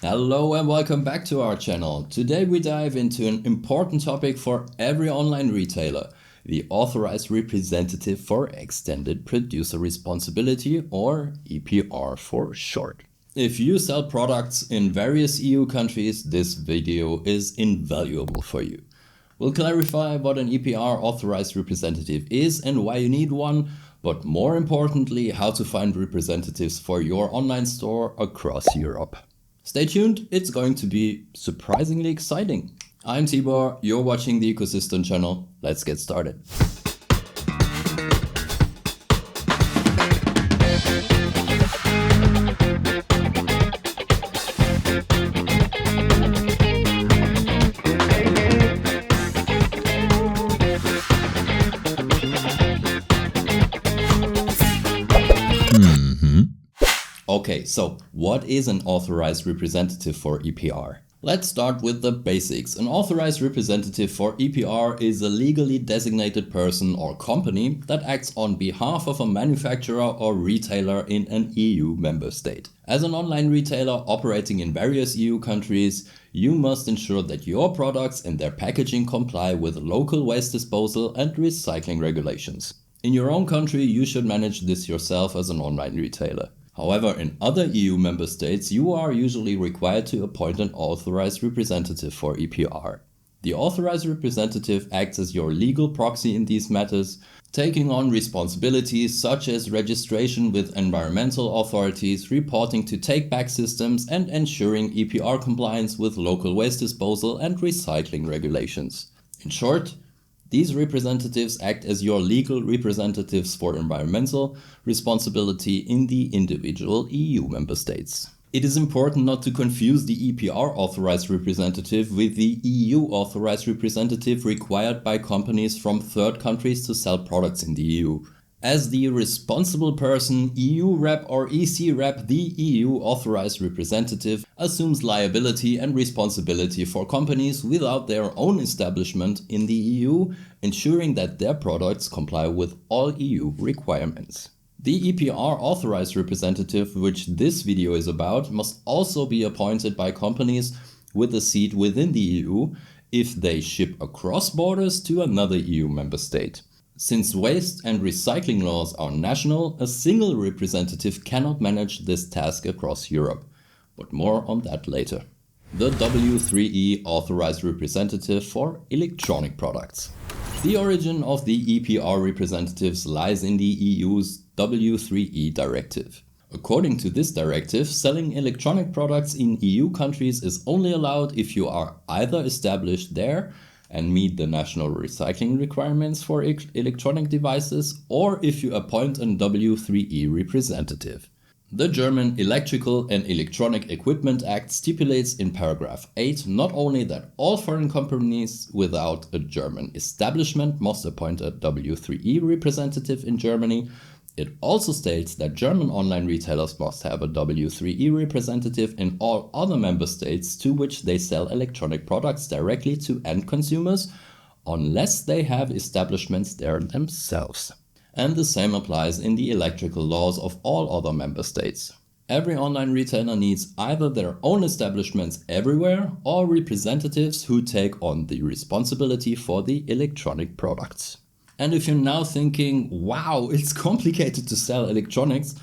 Hello and welcome back to our channel. Today we dive into an important topic for every online retailer, the Authorized Representative for Extended Producer Responsibility, or EPR for short. If you sell products in various EU countries, this video is invaluable for you. We'll clarify what an EPR Authorized Representative is and why you need one, but more importantly, how to find representatives for your online store across Europe. Stay tuned, it's going to be surprisingly exciting. I'm Tibor, you're watching the Ecosistant channel. Let's get started. Okay, so what is an authorized representative for EPR? Let's start with the basics. An authorized representative for EPR is a legally designated person or company that acts on behalf of a manufacturer or retailer in an EU member state. As an online retailer operating in various EU countries, you must ensure that your products and their packaging comply with local waste disposal and recycling regulations. In your own country, you should manage this yourself as an online retailer. However, in other EU member states, you are usually required to appoint an authorized representative for EPR. The authorized representative acts as your legal proxy in these matters, taking on responsibilities such as registration with environmental authorities, reporting to take-back systems, and ensuring EPR compliance with local waste disposal and recycling regulations. In short, these representatives act as your legal representatives for environmental responsibility in the individual EU member states. It is important not to confuse the EPR authorized representative with the EU authorized representative required by companies from third countries to sell products in the EU. As the responsible person, EU rep or EC rep, the EU authorized representative assumes liability and responsibility for companies without their own establishment in the EU, ensuring that their products comply with all EU requirements. The EPR authorized representative, which this video is about, must also be appointed by companies with a seat within the EU if they ship across borders to another EU member state. Since waste and recycling laws are national, a single representative cannot manage this task across Europe. But more on that later. The W3E Authorized Representative for Electronic Products. The origin of the EPR representatives lies in the EU's W3E directive. According to this directive, selling electronic products in EU countries is only allowed if you are either established there and meet the national recycling requirements for electronic devices, or if you appoint a W3E representative. The German Electrical and Electronic Equipment Act stipulates in paragraph 8 not only that all foreign companies without a German establishment must appoint a W3E representative in Germany, it also states that German online retailers must have a W3E representative in all other member states to which they sell electronic products directly to end consumers, unless they have establishments there themselves. And the same applies in the electrical laws of all other member states. Every online retailer needs either their own establishments everywhere or representatives who take on the responsibility for the electronic products. And if you're now thinking, wow, it's complicated to sell electronics,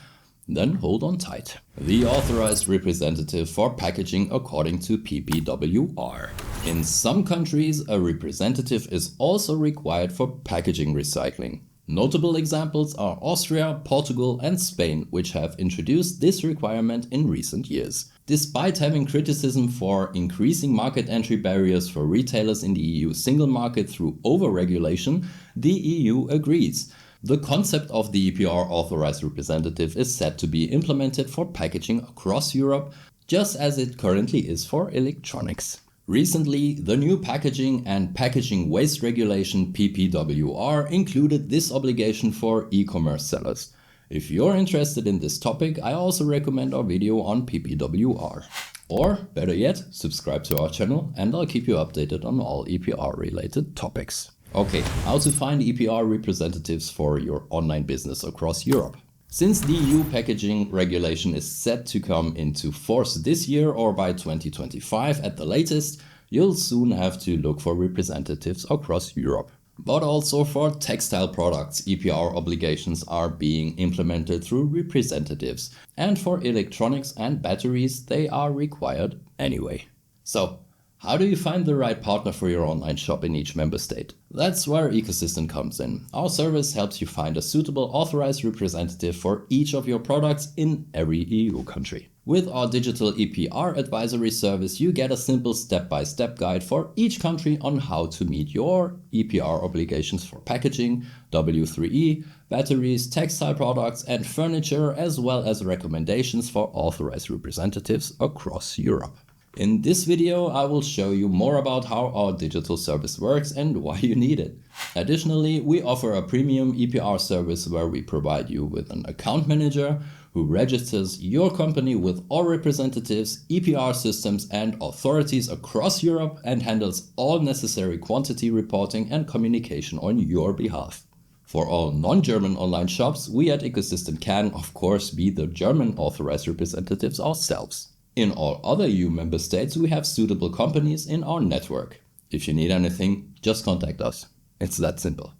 then hold on tight. The authorized representative for packaging according to PPWR. In some countries, a representative is also required for packaging recycling. Notable examples are Austria, Portugal, and Spain, which have introduced this requirement in recent years. Despite having criticism for increasing market entry barriers for retailers in the EU single market through over-regulation, the EU agrees. The concept of the EPR authorized representative is set to be implemented for packaging across Europe, just as it currently is for electronics. Recently, the new Packaging and Packaging Waste Regulation PPWR included this obligation for e-commerce sellers. If you're interested in this topic, I also recommend our video on PPWR. Or, better yet, subscribe to our channel and I'll keep you updated on all EPR related topics. Okay, how to find EPR representatives for your online business across Europe. Since the EU packaging regulation is set to come into force this year or by 2025 at the latest, you'll soon have to look for representatives across Europe. But also for textile products, EPR obligations are being implemented through representatives, and for electronics and batteries they are required anyway. So, how do you find the right partner for your online shop in each member state? That's where Ecosistant comes in. Our service helps you find a suitable authorized representative for each of your products in every EU country. With our digital EPR advisory service, you get a simple step-by-step guide for each country on how to meet your EPR obligations for packaging, W3E, batteries, textile products and furniture, as well as recommendations for authorized representatives across Europe. In this video, I will show you more about how our digital service works and why you need it. Additionally, we offer a premium EPR service where we provide you with an account manager who registers your company with all representatives, EPR systems and authorities across Europe and handles all necessary quantity reporting and communication on your behalf. For all non-German online shops, we at Ecosystem can, of course, be the German authorized representatives ourselves. In all other EU member states, we have suitable companies in our network. If you need anything, just contact us. It's that simple.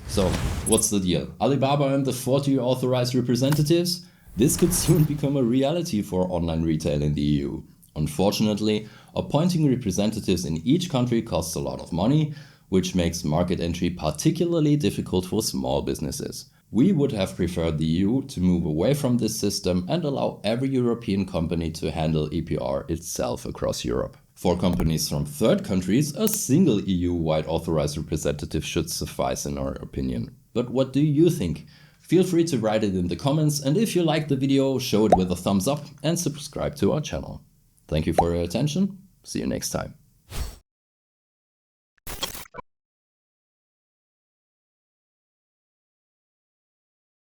So, what's the deal? Alibaba and the 40 authorized representatives? This could soon become a reality for online retail in the EU. Unfortunately, appointing representatives in each country costs a lot of money, which makes market entry particularly difficult for small businesses. We would have preferred the EU to move away from this system and allow every European company to handle EPR itself across Europe. For companies from third countries, a single EU-wide authorized representative should suffice in our opinion. But what do you think? Feel free to write it in the comments, and if you liked the video, show it with a thumbs up and subscribe to our channel. Thank you for your attention. See you next time.